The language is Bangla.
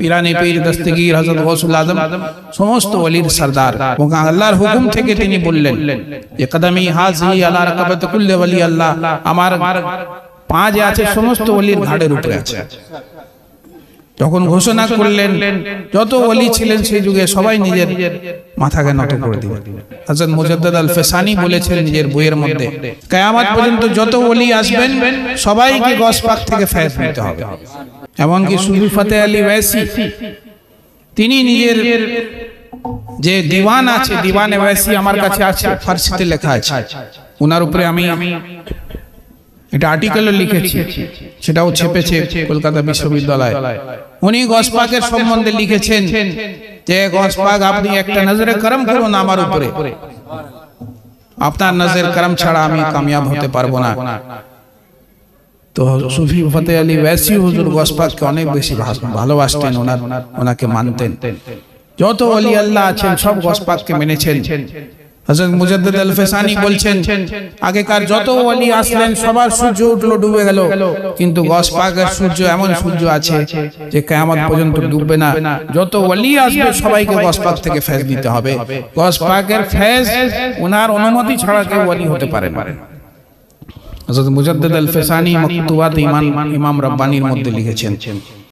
পীরানে পীর, দস্তগীর, হযরত গৌসুল আজম, সমস্ত ওলির সরদার। এবং আল্লাহর হুকুম থেকে তিনি বললেন যে কদমি হাজি আলা রাকাবাত কুল্লি ওলি আল্লাহ, আমার পা যে আছে সমস্ত ওলির ঘাড়ের উপরে আছে। যখন ঘোষণা করলেন, যত ওলি ছিলেন সেই যুগে সবাই নিজের মাথাকে নত করে দিলেন। হযরত মুজাদ্দিদ আল ফেসানি বলেছেন নিজের বইয়ের মধ্যে, কিয়ামত পর্যন্ত যত ওলি আসবেন সবাইকে গস পাক থেকে ফয়েজ নিতে হবে। এমনকি সুফি ফতেহ আলী ওয়াইসি, তিনি নিজের যে দিওয়ান আছে, দিওয়ানে ওয়াইসি আমার কাছে আছে, ফারসিতে লেখা আছে, ওনার উপরে আমি এটা আর্টিকেলও লিখেছি, সেটাও ছেপেছে কলকাতা বিশ্ববিদ্যালয়। উনি গস পাকের সম্বন্ধে লিখেছেন যে গস পাক আপনি একটা নজরে করম করুন আমার উপরে, আপনার নজর করম ছাড়া আমি কামিয়াব হতে পারবো না। তো সুফি ফতেহ আলী ওয়াইসি হুজুর গস পাককে অনেক বেশি ভালোবাসতেন, ওনাকে মানতেন। যত ওলি আল্লাহ আছেন সব গস পাককে মেনেছেন। হযরত মুজাদ্দিদ আল ফেসানি বলছেন, আগেকার যত ওলি আসলেন সবার সূর্য উঠলো ডুবে গেল, কিন্তু গস পাকের সূর্য এমন সূর্য আছে যে কিয়ামত পর্যন্ত ডুববে না। যত ওলি আসবে সবাইকে গস পাক থেকে ফয়েজ দিতে হবে। গস পাকের ফয়েজ ওনার অনুমতি ছাড়া কেউ ওলি হতে পারে না। হযরত মুজাদ্দিদ আল ফেসানি মকতুবাত ইমাম রব্বানির মধ্যে লিখেছেন।